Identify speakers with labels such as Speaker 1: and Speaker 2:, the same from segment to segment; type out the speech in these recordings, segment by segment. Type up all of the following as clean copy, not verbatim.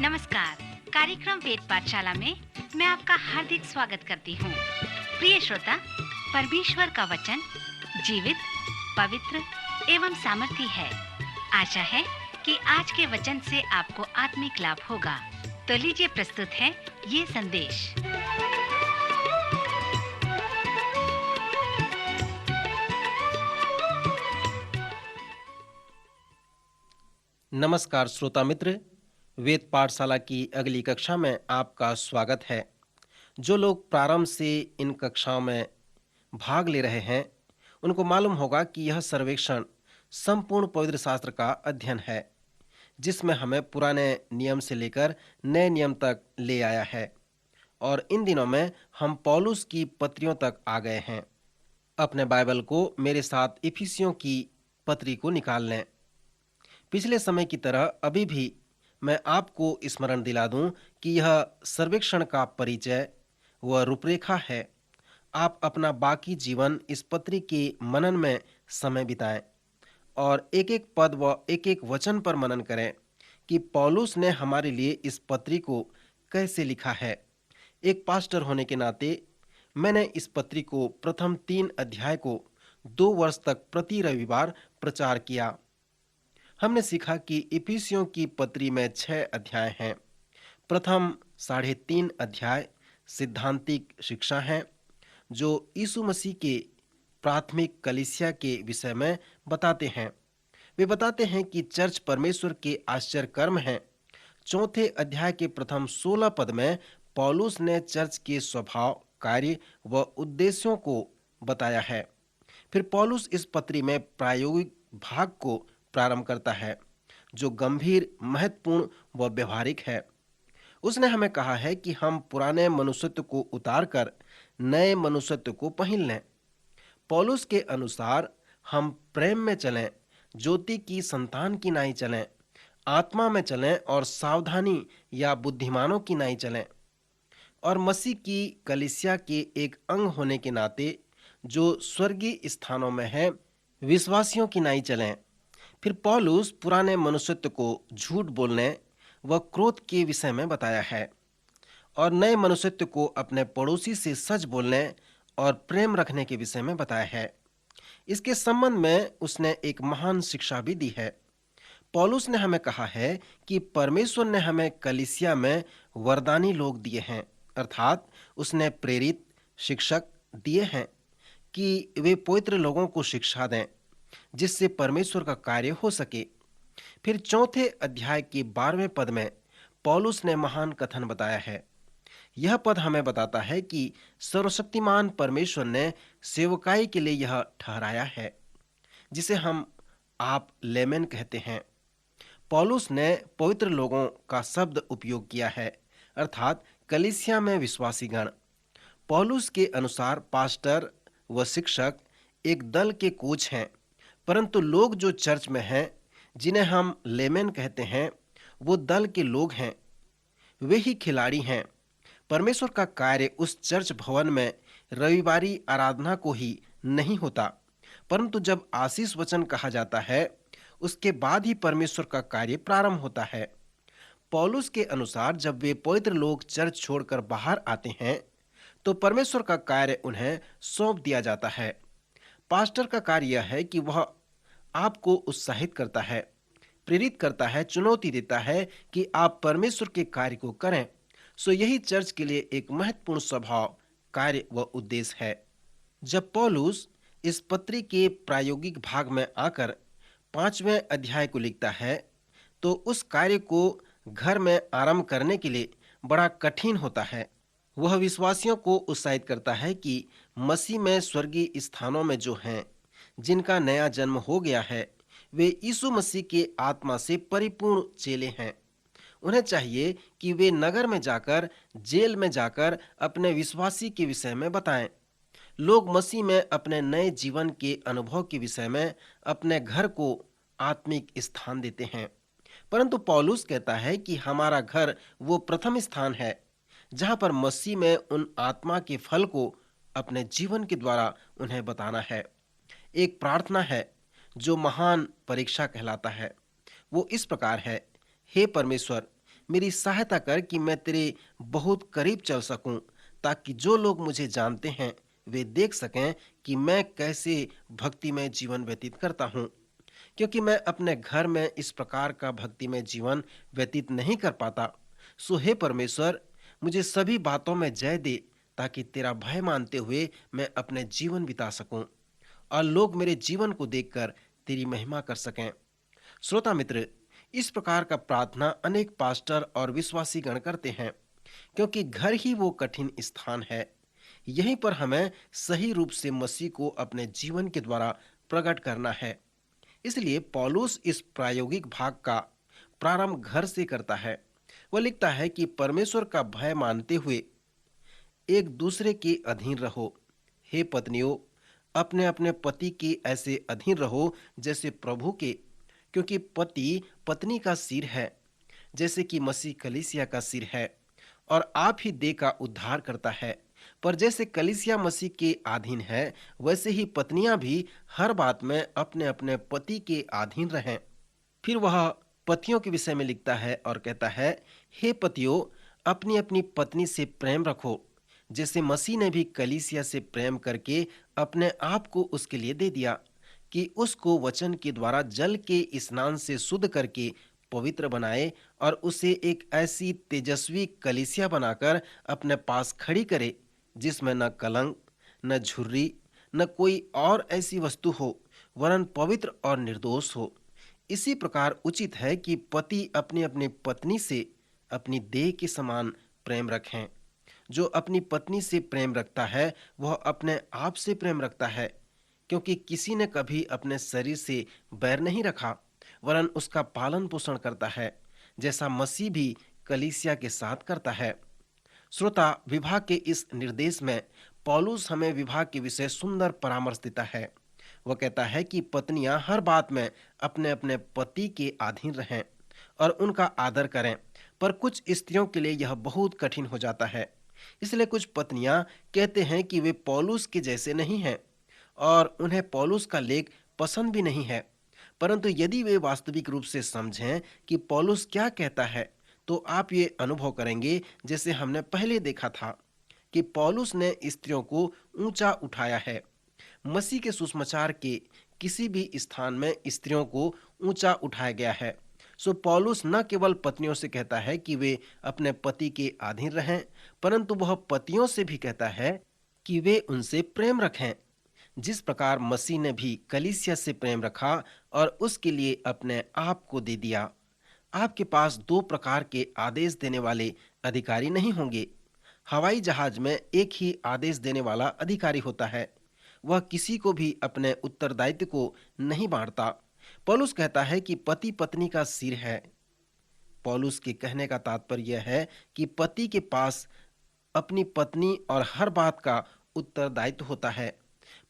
Speaker 1: नमस्कार। कार्यक्रम वेद पाठशाला में मैं आपका हार्दिक स्वागत करती हूँ। प्रिय श्रोता, परमेश्वर का वचन जीवित, पवित्र एवं सामर्थी है। आशा है कि आज के वचन से आपको आत्मिक लाभ होगा। तो लीजिए, प्रस्तुत है ये संदेश।
Speaker 2: नमस्कार श्रोता मित्र, वेद पाठशाला की अगली कक्षा में आपका स्वागत है। जो लोग प्रारंभ से इन कक्षाओं में भाग ले रहे हैं, उनको मालूम होगा कि यह सर्वेक्षण संपूर्ण पवित्र शास्त्र का अध्ययन है, जिसमें हमें पुराने नियम से लेकर नए नियम तक ले आया है। और इन दिनों में हम पौलुस की पत्रियों तक आ गए हैं। अपने बाइबल को मेरे साथ इफिसियों की पत्री को निकाल लें। पिछले समय की तरह अभी भी मैं आपको स्मरण दिला दूं कि यह सर्वेक्षण का परिचय व रूपरेखा है। आप अपना बाकी जीवन इस पत्री के मनन में समय बिताएं और एक एक पद व एक एक वचन पर मनन करें कि पौलुस ने हमारे लिए इस पत्री को कैसे लिखा है। एक पास्टर होने के नाते मैंने इस पत्री को प्रथम 3 अध्याय को 2 वर्ष तक प्रति रविवार प्रचार किया। हमने सीखा कि इफिसियों की पत्री में 6 अध्याय हैं। प्रथम 3.5 अध्याय सिद्धांतिक शिक्षा हैं, जो यीशु मसीह के प्राथमिक कलीसिया के विषय में बताते हैं। वे बताते हैं कि चर्च परमेश्वर के आश्चर्य कर्म हैं। चौथे अध्याय के प्रथम 16 पद में पौलुस ने चर्च के स्वभाव, कार्य व उद्देश्यों को बताया है। फिर पौलुस इस पत्री में प्रायोगिक भाग को प्रारंभ करता है, जो गंभीर, महत्वपूर्ण व व्यवहारिक है। उसने हमें कहा है कि हम पुराने मनुष्यत्व को उतारकर नए मनुष्यत्व को पहन लें। पौलुस के अनुसार हम प्रेम में चलें, ज्योति की संतान की नाई चलें, आत्मा में चलें और सावधानी या बुद्धिमानों की नाई चलें। और मसीह की कलीसिया के एक अंग होने के नाते जो स्वर्गीय स्थानों में है, विश्वासियों की नाई चलें। फिर पौलुस पुराने मनुष्यत्व को झूठ बोलने व क्रोध के विषय में बताया है और नए मनुष्यत्व को अपने पड़ोसी से सच बोलने और प्रेम रखने के विषय में बताया है। इसके संबंध में उसने एक महान शिक्षा भी दी है। पौलुस ने हमें कहा है कि परमेश्वर ने हमें कलीसिया में वरदानी लोग दिए हैं, अर्थात उसने प्रेरित शिक्षक दिए हैं कि वे पवित्र लोगों को शिक्षा दें, जिससे परमेश्वर का कार्य हो सके। फिर चौथे अध्याय के 12वें पद में पौलुस ने महान कथन बताया है। यह पद हमें बताता है कि सर्वशक्तिमान परमेश्वर ने सेवकाई के लिए यह ठहराया है, जिसे आप लेमेन कहते हैं। पौलुस ने पवित्र लोगों का शब्द उपयोग किया है, अर्थात कलीसिया में विश्वासी गण। पौलुस के अनुसार पास्टर व शिक्षक एक दल के कोच हैं, परंतु लोग जो चर्च में हैं, जिन्हें हम लेमेन कहते हैं, वो दल के लोग हैं। वे ही खिलाड़ी हैं। परमेश्वर का कार्य उस चर्च भवन में रविवारी आराधना को ही नहीं होता, परंतु जब आशीष वचन कहा जाता है, उसके बाद ही परमेश्वर का कार्य प्रारंभ होता है। पौलुस के अनुसार जब वे पवित्र लोग चर्च छोड़कर बाहर आते हैं, तो परमेश्वर का कार्य उन्हें सौंप दिया जाता है। पास्टर का कार्य यह है कि वह आपको उत्साहित करता है, प्रेरित करता है, चुनौती देता है कि आप परमेश्वर के कार्य को करें। सो यही चर्च के लिए एक महत्वपूर्ण स्वभाव, कार्य व उद्देश्य है। जब पौलुस इस पत्री के प्रायोगिक भाग में आकर 5वें अध्याय को लिखता है, तो उस कार्य को घर में आरंभ करने के लिए बड़ा कठिन होता है। वह विश्वासियों को उत्साहित करता है कि मसीह में स्वर्गीय स्थानों में जो हैं, जिनका नया जन्म हो गया है, वे यीशु मसीह के आत्मा से परिपूर्ण चेले हैं। उन्हें चाहिए कि वे नगर में जाकर, जेल में जाकर अपने विश्वासी के विषय में बताएं। लोग मसीह में अपने नए जीवन के अनुभव के विषय में अपने घर को आत्मिक स्थान देते हैं। परंतु पौलुस कहता है कि हमारा घर वो प्रथम स्थान है, जहां पर मसीह में उन आत्मा के फल को अपने जीवन के द्वारा उन्हें बताना है। एक प्रार्थना है जो महान परीक्षा कहलाता है। वो इस प्रकार है, हे परमेश्वर, मेरी सहायता कर कि मैं तेरे बहुत करीब चल सकूं, ताकि जो लोग मुझे जानते हैं वे देख सकें कि मैं कैसे भक्तिमय जीवन व्यतीत करता हूं। क्योंकि मैं अपने घर में इस प्रकार का भक्तिमय जीवन व्यतीत नहीं कर पाता। सो हे परमेश्वर, मुझे सभी बातों में जय दे, ताकि तेरा भय मानते हुए मैं अपने जीवन बिता सकूं और लोग मेरे जीवन को देखकर तेरी महिमा कर सकें। श्रोता मित्र, इस प्रकार का प्रार्थना अनेक पास्टर और विश्वासी गण करते हैं, क्योंकि घर ही वो कठिन स्थान है। यहीं पर हमें सही रूप से मसीह को अपने जीवन के द्वारा प्रकट करना है। इसलिए पौलुस इस प्रायोगिक भाग का प्रारंभ घर से करता है। वह लिखता है कि परमेश्वर का भय मानते हुए एक दूसरे के अधीन रहो। हे पत्नियों, अपने अपने पति के ऐसे अधीन रहो जैसे प्रभु के, क्योंकि पति पत्नी का सिर है, जैसे कि मसीह कलीसिया का सिर है और आप ही देह का उद्धार करता है। पर जैसे कलीसिया मसीह के अधीन है, वैसे ही पत्नियां भी हर बात में अपने अपने पति के अधीन रहें। फिर वह पतियों के विषय में लिखता है और कहता है, हे पतियों, अपनी अपनी पत्नी से प्रेम रखो, जैसे मसीह ने भी कलीसिया से प्रेम करके अपने आप को उसके लिए दे दिया, कि उसको वचन के द्वारा जल के स्नान से शुद्ध करके पवित्र बनाए और उसे एक ऐसी तेजस्वी कलीसिया बनाकर अपने पास खड़ी करे, जिसमें न कलंक, न झुर्री, न कोई और ऐसी वस्तु हो, वरन पवित्र और निर्दोष हो। इसी प्रकार उचित है कि पति अपनी अपनी पत्नी से अपनी देह के समान प्रेम रखें। जो अपनी पत्नी से प्रेम रखता है वह अपने आप से प्रेम रखता है, क्योंकि किसी ने कभी अपने शरीर से बैर नहीं रखा, वरन उसका पालन पोषण करता है, जैसा मसीह भी कलीसिया के साथ करता है। श्रोता, विवाह के इस निर्देश में पौलुस हमें विवाह के विषय सुंदर परामर्श देता है। वह कहता है कि पत्नियां हर बात में अपने अपने पति के अधीन रहें और उनका आदर करें, पर कुछ स्त्रियों के लिए यह बहुत कठिन हो जाता है। इसलिए कुछ पत्नियां कहते हैं कि वे पौलुस के जैसे नहीं हैं और उन्हें पौलुस का लेख पसंद भी नहीं है। परंतु यदि वे वास्तविक रूप से समझें कि पौलुस क्या कहता है, तो आप ये अनुभव करेंगे, जैसे हमने पहले देखा था कि पौलुस ने स्त्रियों को ऊंचा उठाया है। मसीह के सुसमाचार के किसी भी स्थान में स्त्रियों को ऊंचा उठाया गया है। सो पौलुस न केवल पत्नियों से कहता है कि वे अपने पति के अधीन रहें, परंतु वह पतियों से भी कहता है कि वे उनसे प्रेम रखें, जिस प्रकार मसीह ने भी कलीसिया से प्रेम रखा और उसके लिए अपने आप को दे दिया। आपके पास दो प्रकार के आदेश देने वाले अधिकारी नहीं होंगे। हवाई जहाज में एक ही आदेश देने वाला अधिकारी होता है। वह किसी को भी अपने उत्तरदायित्व को नहीं बांटता। पौलुस कहता है कि पति पत्नी का सिर है। पौलुस के कहने का तात्पर्य यह है कि पति के पास अपनी पत्नी और हर बात का उत्तरदायित्व होता है।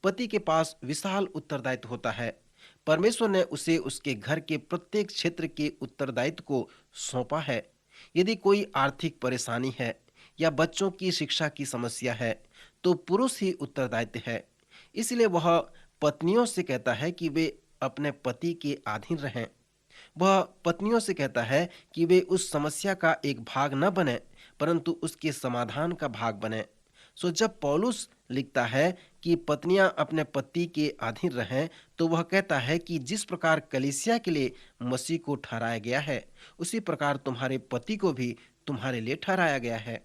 Speaker 2: पति के पास विशाल उत्तरदायित्व होता है। परमेश्वर ने उसे उसके घर के प्रत्येक क्षेत्र के उत्तरदायित्व को सौंपा है। यदि कोई आर्थिक परेशानी है या बच्चों की शिक्षा की समस्या है, तो पुरुष ही उत्तरदायित्व है। इसलिए वह पत्नियों से कहता है कि वे अपने पति के अधीन रहें। वह पत्नियों से कहता है कि वे उस समस्या का एक भाग न बने, परंतु उसके समाधान का भाग बने। सो जब पौलुस लिखता है कि पत्नियां अपने पति के अधीन रहें, तो वह कहता है कि जिस प्रकार कलीसिया के लिए मसीह को ठहराया गया है, उसी प्रकार तुम्हारे पति को भी तुम्हारे लिए ठहराया गया है।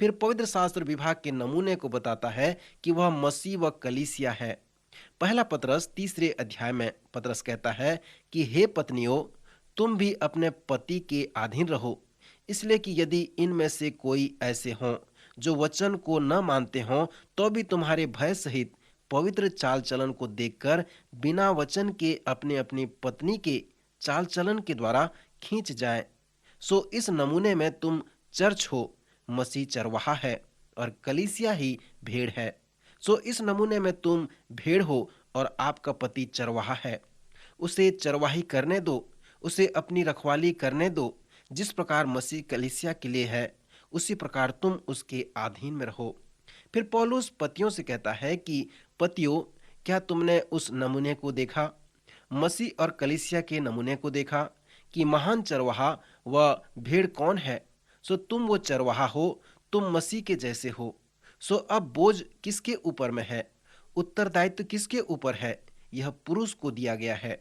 Speaker 2: फिर पवित्र शास्त्र विभाग के नमूने को बताता है कि वह मसीह व कलीसिया है। पहला पतरस 3 अध्याय में पतरस कहता है कि हे पत्नियों, तुम भी अपने पति के अधीन रहो, इसलिए कि यदि इनमें से कोई ऐसे हों जो वचन को न मानते हों, तो भी तुम्हारे भय सहित पवित्र चाल चलन को देखकर बिना वचन के अपने अपनी पत्नी के चाल चलन के द्वारा खींच जाएं। सो इस नमूने में तुम चर्च हो, मसीह चरवाहा है और कलीसिया ही भेड़ है। सो इस नमूने में तुम भेड़ हो और आपका पति चरवाहा है। उसे चरवाही करने दो, उसे अपनी रखवाली करने दो। जिस प्रकार मसीह कलीसिया के लिए है, उसी प्रकार तुम उसके अधीन में रहो। फिर पौलुस पतियों से कहता है कि पतियों, क्या तुमने उस नमूने को देखा, मसीह और कलीसिया के नमूने को देखा कि महान चरवाहा व भेड़ कौन है, सो तुम वो चरवाहा हो, तुम मसीह के जैसे हो। सो अब बोझ किसके ऊपर में है, उत्तरदायित्व किसके ऊपर है? यह पुरुष को दिया गया है,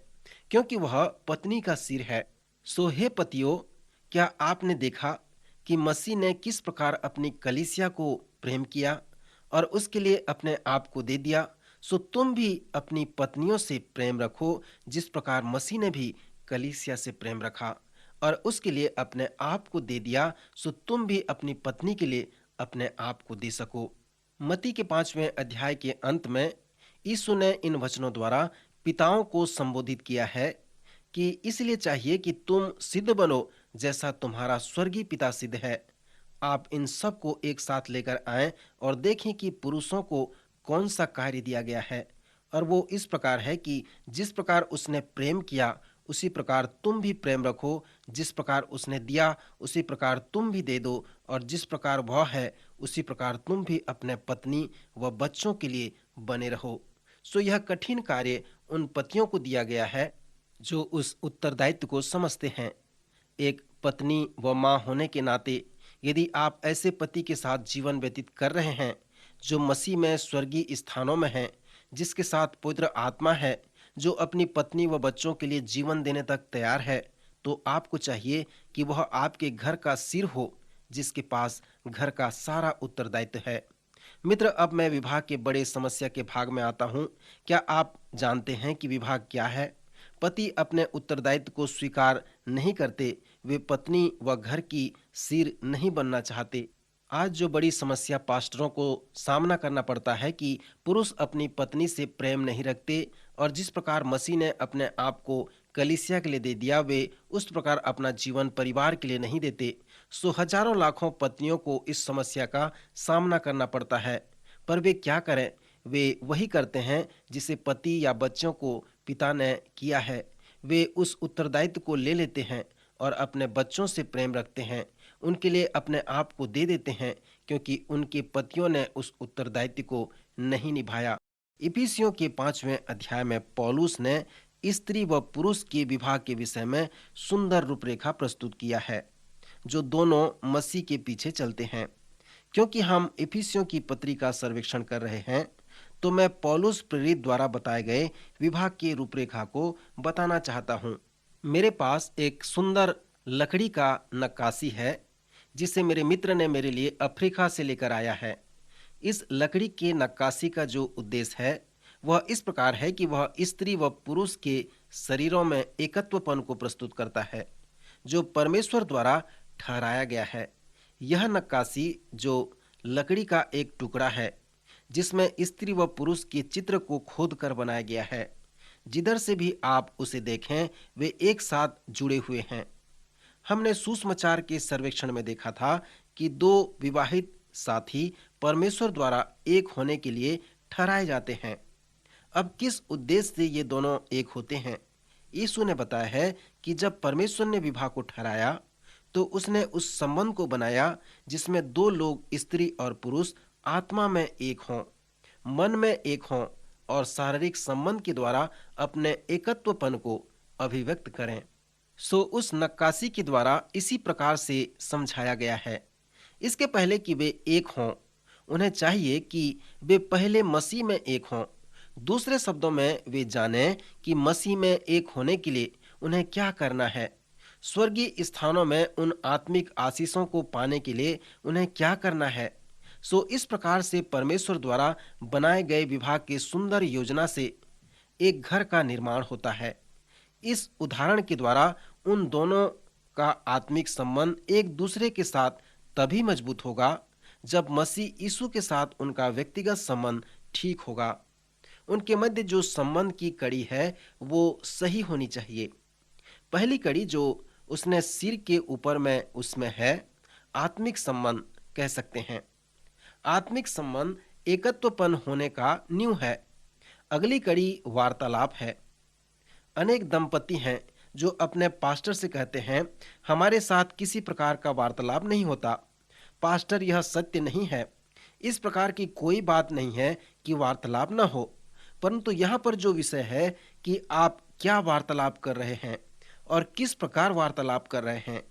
Speaker 2: क्योंकि वह पत्नी का सिर है। सो हे पतियों, क्या आपने देखा कि मसीह ने किस प्रकार अपनी कलीसिया को प्रेम किया और उसके लिए अपने आप को दे दिया? सो तुम भी अपनी पत्नियों से प्रेम रखो, जिस प्रकार मसीह ने भी कलीसिया से प्रेम रखा और उसके लिए अपने आप को दे दिया। सो तुम भी अपनी पत्नी के लिए अपने आप को दे सको। मत्ती के 5वें अध्याय के अंत में यीशु ने इन वचनों द्वारा पिताओं को संबोधित किया है कि इसलिए चाहिए कि तुम सिद्ध बनो जैसा तुम्हारा स्वर्गीय पिता सिद्ध है। आप इन सब को एक साथ लेकर आएं और देखें कि पुरुषों को कौन सा कार्य दिया गया है, और वो इस प्रकार है कि जिस प्रकार उसने प्रेम किया उसी प्रकार तुम भी प्रेम रखो, जिस प्रकार उसने दिया उसी प्रकार तुम भी दे दो, और जिस प्रकार वह है उसी प्रकार तुम भी अपने पत्नी व बच्चों के लिए बने रहो। सो यह कठिन कार्य उन पतियों को दिया गया है जो उस उत्तरदायित्व को समझते हैं। एक पत्नी व माँ होने के नाते यदि आप ऐसे पति के साथ जीवन व्यतीत कर रहे हैं जो मसीह में स्वर्गीय स्थानों में है, जिसके साथ पवित्र आत्मा है, जो अपनी पत्नी व बच्चों के लिए जीवन देने तक तैयार है, तो आपको चाहिए कि वह आपके घर का सिर हो, जिसके पास घर का सारा उत्तरदायित्व है। मित्र, अब मैं विवाह के बड़े समस्या के भाग में आता हूँ। क्या आप जानते हैं कि विवाह क्या है? पति अपने उत्तरदायित्व को स्वीकार नहीं करते, वे पत्नी व घर की सिर नहीं बनना चाहते। आज जो बड़ी समस्या पास्टरों को सामना करना पड़ता है कि पुरुष अपनी पत्नी से प्रेम नहीं रखते, और जिस प्रकार मसीह ने अपने आप को कलीसिया के लिए दे दिया, वे उस प्रकार अपना जीवन परिवार के लिए नहीं देते। सो हजारों लाखों पत्नियों को इस समस्या का सामना करना पड़ता है, पर वे क्या करें? वे वही करते हैं जिसे पति या बच्चों को पिता ने किया है। वे उस उत्तरदायित्व को ले लेते हैं और अपने बच्चों से प्रेम रखते हैं, उनके लिए अपने आप को दे देते हैं, क्योंकि उनके पतियों ने उस उत्तरदायित्व को नहीं निभाया। इफिसियों के 5वें अध्याय में पौलुस ने स्त्री व पुरुष के विवाह के विषय में सुंदर रूपरेखा प्रस्तुत किया है, जो दोनों मसीह के पीछे चलते हैं। क्योंकि हम इफिसियों की पत्री का सर्वेक्षण कर रहे हैं, तो मैं पौलुस प्रेरित द्वारा बताए गए विवाह की रूपरेखा को बताना चाहता हूँ। मेरे पास एक सुंदर लकड़ी का नक्काशी है, जिसे मेरे मित्र ने मेरे लिए अफ्रीका से लेकर आया है। इस लकड़ी के नक्काशी का जो उद्देश्य है वह इस प्रकार है कि वह स्त्री व पुरुष के शरीरों में एकत्वपन को प्रस्तुत करता है, जो परमेश्वर द्वारा ठहराया गया है। यह नक्काशी जो लकड़ी का एक टुकड़ा है, जिसमें स्त्री व पुरुष के चित्र को खोद कर बनाया गया है, जिधर से भी आप उसे देखें वे एक साथ जुड़े हुए हैं। हमने सुसमाचार के सर्वेक्षण में देखा था कि दो विवाहित साथी परमेश्वर द्वारा एक होने के लिए ठहराए जाते हैं। अब किस उद्देश्य से ये दोनों एक होते हैं? यीशु ने बताया है कि जब परमेश्वर ने विवाह को ठहराया, तो उसने उस संबंध को बनाया जिसमें दो लोग, स्त्री और पुरुष, आत्मा में एक हों, मन में एक हों और शारीरिक संबंध के द्वारा अपने एकत्वपन को अभिव्यक्त करें। सो उस नक्काशी के द्वारा इसी प्रकार से समझाया गया है। इसके पहले कि वे एक हों, उन्हें चाहिए कि वे पहले मसीह में एक हों। दूसरे शब्दों में वे जानें कि मसीह में एक होने के लिए उन्हें क्या करना है। स्वर्गीय स्थानों में उन आत्मिक आशीषों को पाने के लिए उन्हें क्या करना है। सो इस प्रकार से परमेश्वर द्वारा बनाए गए विवाह की सुंदर योजना से एक घर का निर्माण होता है। इस उदाहरण के द्वारा उन दोनों का आत्मिक संबंध एक दूसरे के साथ तभी मजबूत होगा जब मसीह यीशु के साथ उनका व्यक्तिगत संबंध ठीक होगा। उनके मध्य जो संबंध की कड़ी है वो सही होनी चाहिए। पहली कड़ी जो उसने सिर के ऊपर में उसमें है, आत्मिक संबंध कह सकते हैं। आत्मिक संबंध एकत्वपन होने का नींव है। अगली कड़ी वार्तालाप है। अनेक दंपति हैं जो अपने पास्टर से कहते हैं, हमारे साथ किसी प्रकार का वार्तालाप नहीं होता। पास्टर, यह सत्य नहीं है। इस प्रकार की कोई बात नहीं है कि वार्तालाप न हो, परंतु यहाँ पर जो विषय है कि आप क्या वार्तालाप कर रहे हैं और किस प्रकार वार्तालाप कर रहे हैं।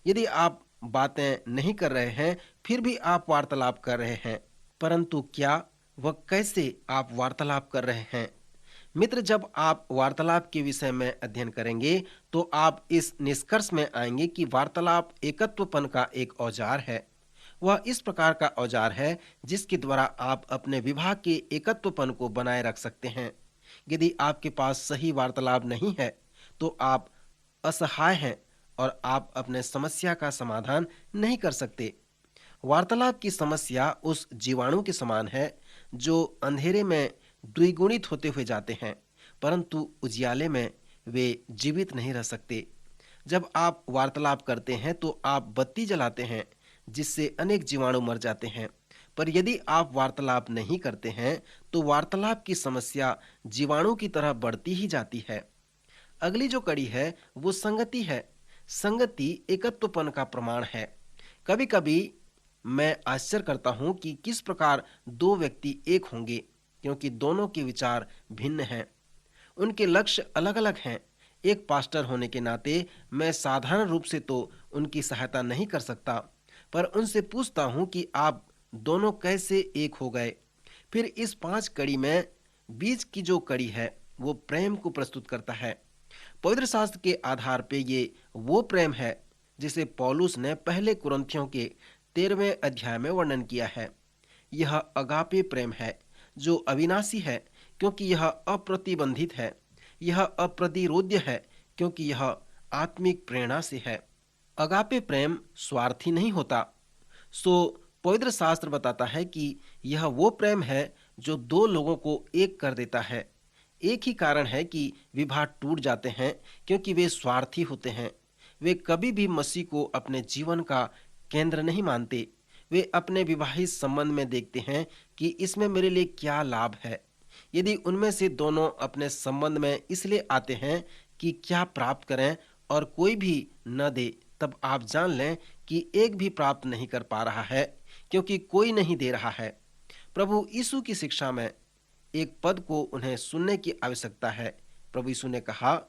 Speaker 2: यदि आप बातें नहीं कर रहे हैं, फिर भी आप वार्तालाप कर रहे हैं, परंतु क्या वह कैसे आप वार्तालाप कर रहे हैं। मित्र, जब आप वार्तालाप के विषय में अध्ययन करेंगे तो आप इस निष्कर्ष में आएंगे कि वार्तालाप एकत्वपन का एक औजार है। वह इस प्रकार का औजार है जिसके द्वारा आप अपने विवाह के एकत्वपन को बनाए रख सकते हैं। यदि आपके पास सही वार्तालाप नहीं है तो आप असहाय हैं और आप अपने समस्या का समाधान नहीं कर सकते। वार्तालाप की समस्या उस जीवाणु के समान है जो अंधेरे में द्विगुणित होते हुए जाते हैं, परंतु उजियाले में वे जीवित नहीं रह सकते। जब आप वार्तालाप करते हैं तो आप बत्ती जलाते हैं जिससे अनेक जीवाणु मर जाते हैं, पर यदि आप वार्तालाप नहीं करते हैं तो वार्तालाप की समस्या जीवाणु की तरह बढ़ती ही जाती है। अगली जो कड़ी है वो संगति है। संगति एकत्वपन का प्रमाण है। कभी कभी मैं आश्चर्य करता हूं कि किस प्रकार दो व्यक्ति एक होंगे, क्योंकि दोनों के विचार भिन्न हैं, उनके लक्ष्य अलग अलग हैं। एक पास्टर होने के नाते मैं साधारण रूप से तो उनकी सहायता नहीं कर सकता, पर उनसे पूछता हूं कि आप दोनों कैसे एक हो गए। फिर इस 5 कड़ी में बीच की जो कड़ी है वो प्रेम को प्रस्तुत करता है। पवित्र शास्त्र के आधार पे ये वो प्रेम है जिसे पौलुस ने पहले कुरिन्थियों के 13वें अध्याय में वर्णन किया है। यह अगापे प्रेम है जो अविनाशी है, क्योंकि यह अप्रतिबंधित है। यह अप्रतिरोध्य है, क्योंकि यह आत्मिक प्रेरणा से है। अगापे प्रेम स्वार्थी नहीं होता। सो पवित्र शास्त्र बताता है कि यह वो प्रेम है जो दो लोगों को एक कर देता है। एक ही कारण है कि विवाह टूट जाते हैं, क्योंकि वे स्वार्थी होते हैं। वे कभी भी मसीह को अपने जीवन का केंद्र नहीं मानते। वे अपने विवाहित संबंध में देखते हैं कि इसमें मेरे लिए क्या लाभ है। यदि उनमें से दोनों अपने संबंध में इसलिए आते हैं कि क्या प्राप्त करें और कोई भी न दे, तब आप जान लें कि एक भी प्राप्त नहीं कर पा रहा है, क्योंकि कोई नहीं दे रहा है। प्रभु यीशु की शिक्षा में एक पद को उन्हें सुनने की आवश्यकता है। प्रभु यीशु ने कहा,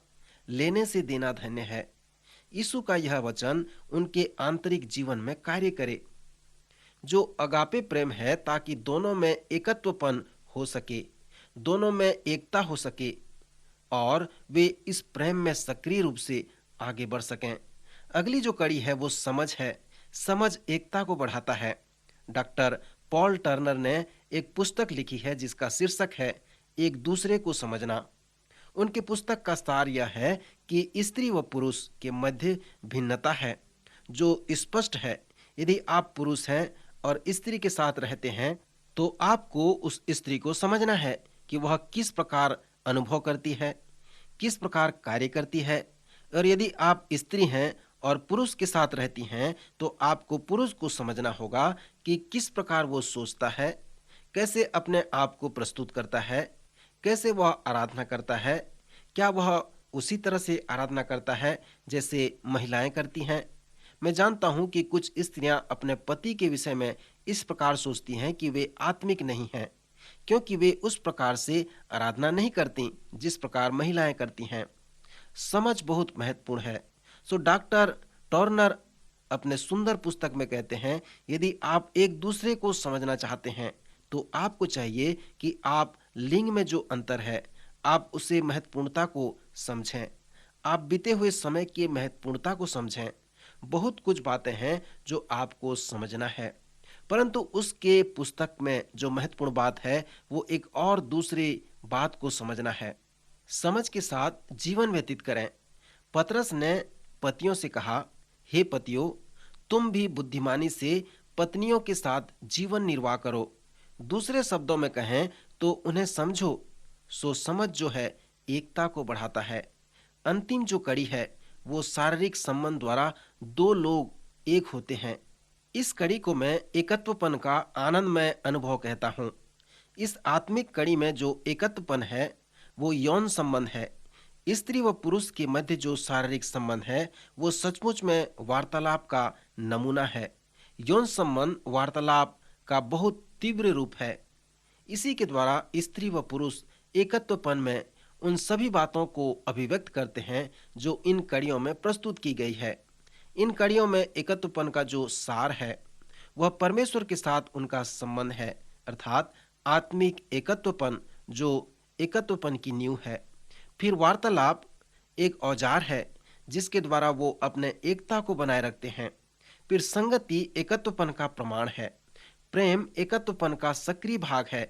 Speaker 2: लेने से देना धन्य है। यीशु का यह वचन उनके आंतरिक जीवन में कार्य करे। जो अगापे प्रेम है, ताकि दोनों में एकत्वपन हो सके, दोनों में एकता हो सके और वे इस प्रेम में सक्रिय रूप से आगे बढ़ सकें। अगली जो कड़ी है वो समझ है। समझ एकता को बढ़ाता है। डॉक्टर पॉल टर्नर ने एक पुस्तक लिखी है जिसका शीर्षक है एक दूसरे को समझना। उनके पुस्तक का सार यह है कि स्त्री व पुरुष के मध्य भिन्नता है जो स्पष्ट है। यदि आप पुरुष हैं और स्त्री के साथ रहते हैं तो आपको उस स्त्री को समझना है कि वह किस प्रकार अनुभव करती है, किस प्रकार कार्य करती है। और यदि आप स्त्री हैं और पुरुष के साथ रहती हैं तो आपको पुरुष को समझना होगा कि किस प्रकार वो सोचता है, कैसे अपने आप को प्रस्तुत करता है, कैसे वह आराधना करता है। क्या वह उसी तरह से आराधना करता है जैसे महिलाएं करती हैं। मैं जानता हूं कि कुछ स्त्रियां अपने पति के विषय में इस प्रकार सोचती हैं कि वे आत्मिक नहीं हैं, क्योंकि वे उस प्रकार से आराधना नहीं करती जिस प्रकार महिलाएं करती हैं। समझ बहुत महत्वपूर्ण है। सो डॉक्टर टॉर्नर अपने सुंदर पुस्तक में कहते हैं, यदि आप एक दूसरे को समझना चाहते हैं तो आपको चाहिए कि आप लिंग में जो अंतर है आप उसे महत्वपूर्णता को समझें। आप बीते हुए समय की महत्वपूर्णता को समझें। बहुत कुछ बातें हैं जो आपको समझना है, परंतु उसके पुस्तक में जो महत्वपूर्ण बात है वो एक और दूसरी बात को समझना है। समझ के साथ जीवन व्यतीत करें। पतरस ने पतियों से कहा, हे पतियों, तुम भी बुद्धिमानी से पत्नियों के साथ जीवन निर्वाह करो। दूसरे शब्दों में कहें तो उन्हें समझो। सो समझ जो है एकता को बढ़ाता है। अंतिम जो कड़ी है वो शारीरिक संबंध द्वारा दो लोग एक होते हैं। इस कड़ी को मैं एकत्वपन का आनंदमय अनुभव कहता हूँ। इस आत्मिक कड़ी में जो एकत्वपन है वो यौन संबंध है। स्त्री व पुरुष के मध्य जो शारीरिक संबंध है वो सचमुच में वार्तालाप का नमूना है। यौन संबंध वार्तालाप का बहुत तीव्र रूप है। इसी के द्वारा स्त्री व पुरुष एकत्वपन में उन सभी बातों को अभिव्यक्त करते हैं जो इन कड़ियों में प्रस्तुत की गई है। इन कड़ियों में एकत्वपन का जो सार है वह परमेश्वर के साथ उनका संबंध है, अर्थात आत्मिक एकत्वपन जो एकत्वपन की नींव है। फिर वार्तालाप एक औजार है जिसके द्वारा वो अपने एकता को बनाए रखते हैं। फिर संगति एकत्वपन का प्रमाण है। प्रेम एकत्वपन का सक्रिय भाग है।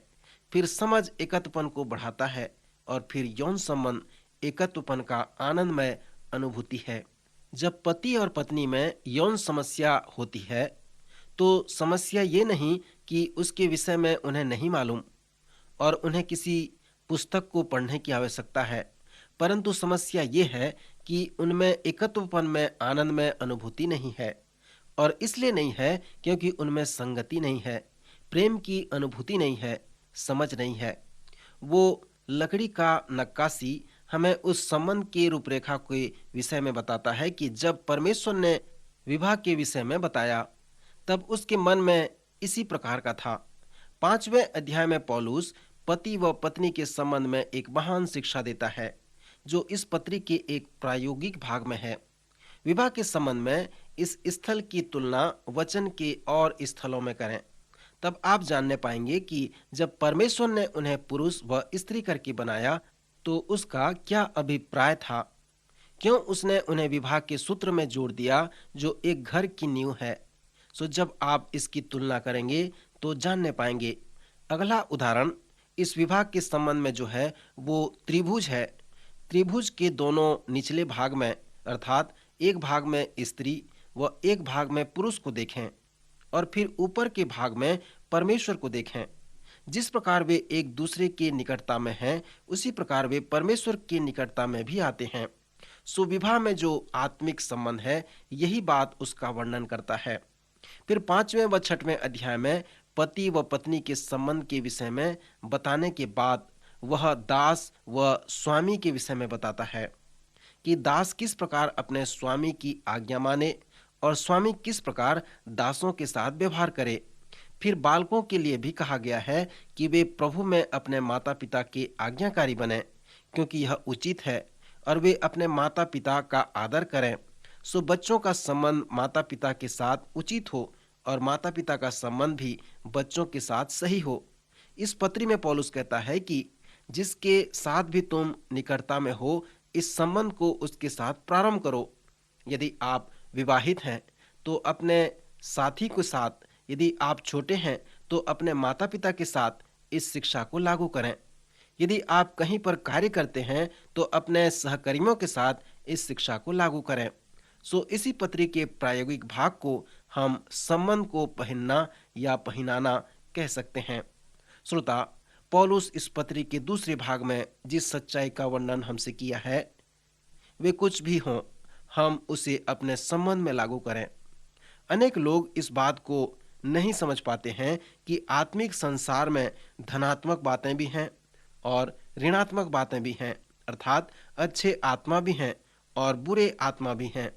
Speaker 2: फिर समझ एकत्वपन को बढ़ाता है और फिर यौन संबंध एकत्वपन का आनंदमय अनुभूति है। जब पति और पत्नी में यौन समस्या होती है तो समस्या ये नहीं कि उसके विषय में उन्हें नहीं मालूम और उन्हें किसी पुस्तक को पढ़ने की आवश्यकता है, परंतु समस्या ये है कि उनमें एकत्वपन में आनंद में अनुभूति नहीं है। और इसलिए नहीं है क्योंकि उनमें संगति नहीं है, प्रेम की अनुभूति नहीं है, समझ नहीं है। वो लकड़ी का नक्काशी हमें उस संबंध की रूपरेखा के विषय में बताता है कि जब परमेश्वर ने विवाह के विषय में बताया तब उसके मन में इसी प्रकार का था। 5वें अध्याय में पौलुस पति व पत्नी के संबंध में एक महान शिक्षा देता है जो इस पत्री के एक प्रायोगिक भाग में है। विवाह के संबंध में इस स्थल की तुलना वचन के और स्थलों में करें, तब आप जानने पाएंगे कि जब परमेश्वर ने उन्हें पुरुष व स्त्री करके बनाया तो उसका क्या अभिप्राय था। क्यों उसने उन्हें विवाह के सूत्र में जोड़ दिया जो एक घर की नींव है। सो जब आप इसकी तुलना करेंगे तो जानने पाएंगे। अगला उदाहरण इस विभाग के संबंध में जो है वो त्रिभुज है। त्रिभुज के दोनों निचले भाग में अर्थात एक भाग में स्त्री व एक भाग में पुरुष को देखें और फिर ऊपर के भाग में परमेश्वर को देखें। जिस प्रकार वे एक दूसरे के निकटता में हैं उसी प्रकार वे परमेश्वर की निकटता में भी आते हैं। सो विवाह में जो आत्मिक संबंध है यही बात उसका वर्णन करता है। फिर 5वें व 6वें अध्याय में पति व पत्नी के संबंध के विषय में बताने के बाद वह दास व स्वामी के विषय में बताता है कि दास किस प्रकार अपने स्वामी की आज्ञा माने और स्वामी किस प्रकार दासों के साथ व्यवहार करे। फिर बालकों के लिए भी कहा गया है कि वे प्रभु में अपने माता पिता के आज्ञाकारी बने क्योंकि यह उचित है और वे अपने माता पिता का आदर करें। सो बच्चों का संबंध माता पिता के साथ उचित हो और माता पिता का संबंध भी बच्चों के साथ सही हो। इस पत्री में पौलुस कहता है कि जिसके साथ भी तुम निकटता में हो इस संबंध को उसके साथ प्रारंभ करो। यदि आप विवाहित हैं तो अपने साथी के साथ, यदि आप छोटे हैं तो अपने माता पिता के साथ इस शिक्षा को लागू करें। यदि आप कहीं पर कार्य करते हैं तो अपने सहकर्मियों के साथ इस शिक्षा को लागू करें। सो इसी पत्री के प्रायोगिक भाग को हम संबंध को पहनना या पहनाना कह सकते हैं। श्रोता, पौलुस इस पत्री के दूसरे भाग में जिस सच्चाई का वर्णन हमसे किया है वे कुछ भी हों, हम उसे अपने संबंध में लागू करें। अनेक लोग इस बात को नहीं समझ पाते हैं कि आत्मिक संसार में धनात्मक बातें भी हैं और ऋणात्मक बातें भी हैं, अर्थात अच्छे आत्मा भी हैं और बुरे आत्मा भी हैं।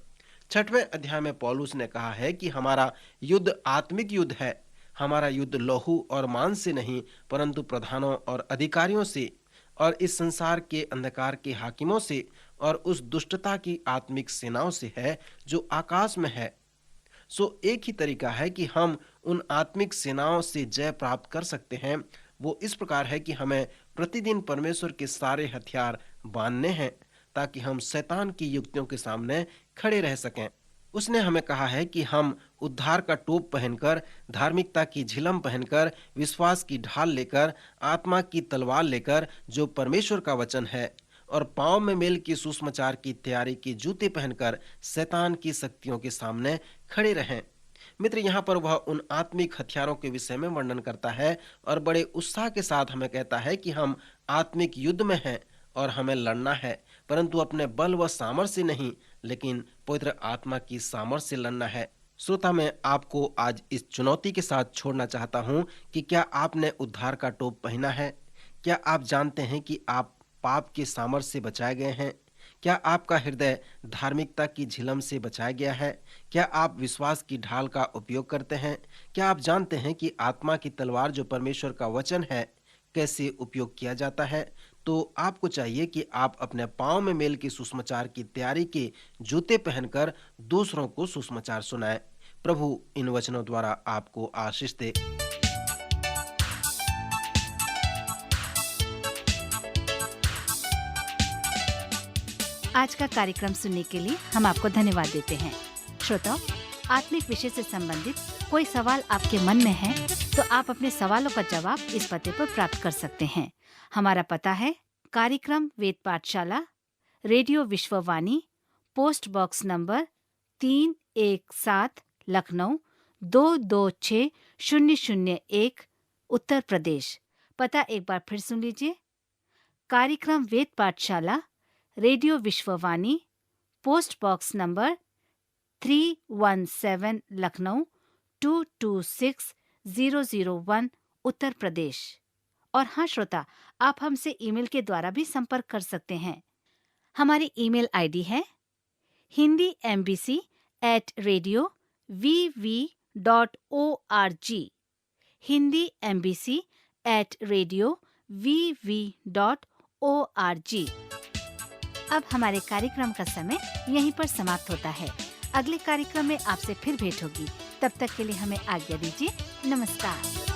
Speaker 2: 6वें अध्याय में पौलुस ने कहा है कि हमारा युद्ध आत्मिक युद्ध है। हमारा युद्ध लहू और मांस से नहीं परंतु प्रधानों और अधिकारियों से और इस संसार के अंधकार के हाकिमों से और उस दुष्टता की आत्मिक सेनाओं से है जो आकाश में है। सो एक ही तरीका है कि हम उन आत्मिक सेनाओं से जय प्राप्त कर सकते हैं। वो इस प्रकार है कि हमें प्रतिदिन परमेश्वर के सारे हथियार बांधने हैं ताकि हम शैतान की युक्तियों के सामने खड़े रह सकें। उसने हमें कहा है कि हम उद्धार का टोप पहनकर, धार्मिकता की झिलम पहनकर, विश्वास की ढाल लेकर, आत्मा की तलवार लेकर जो परमेश्वर का वचन है और पांव में मेल की सुसमाचार की तैयारी के जूते पहनकर शैतान की शक्तियों के सामने खड़े रहें। मित्र, यहाँ पर वह उन आत्मिक हथियारों के विषय में वर्णन करता है और बड़े उत्साह के साथ हमें कहता है कि हम आत्मिक युद्ध में हैं और हमें लड़ना है, परंतु अपने बल व सामर्थ्य से नहीं लेकिन पवित्र आत्मा की सामर्थ्य से लड़ना है। श्रोता, मैं आपको आज इस चुनौती के साथ छोड़ना चाहता हूं कि क्या आपने उद्धार का टोप पहना है? क्या आप जानते हैं कि आप पाप के सामर्थ्य से बचाए गए हैं? क्या आपका हृदय धार्मिकता की झिलम से बचाया गया है? क्या आप विश्वास की ढाल का उपयोग करते हैं? क्या आप जानते हैं कि आत्मा की तलवार जो परमेश्वर का वचन है कैसे उपयोग किया जाता है? तो आपको चाहिए कि आप अपने पाँव में मेल के सुसमाचार की तैयारी के जूते पहनकर दूसरों को सुसमाचार सुनाएं। प्रभु इन वचनों द्वारा आपको आशीष दे।
Speaker 1: आज का कार्यक्रम सुनने के लिए हम आपको धन्यवाद देते हैं। श्रोताओ, आत्मिक विषय से संबंधित कोई सवाल आपके मन में है तो आप अपने सवालों का जवाब इस पते पर प्राप्त कर सकते हैं। हमारा पता है कार्यक्रम Ved Pathshala, radio Vishwavani, post box number 317, Lucknow 226001, Uttar Pradesh. पता एक बार फिर सुन लीजिए। कार्यक्रम Ved Pathshala, radio Vishwavani, post box number 317, Lucknow 226001, Uttar Pradesh. और हाँ श्रोता, आप हमसे ईमेल के द्वारा भी संपर्क कर सकते हैं। हमारी ईमेल आईडी है hindiembassy@radio.vv.org, hindiembassy@radio.vv.org। अब हमारे कार्यक्रम का समय यहीं पर समाप्त होता है। अगले कार्यक्रम में आपसे फिर भेंट होगी। तब तक के लिए हमें आज्ञा दीजिए। नमस्कार।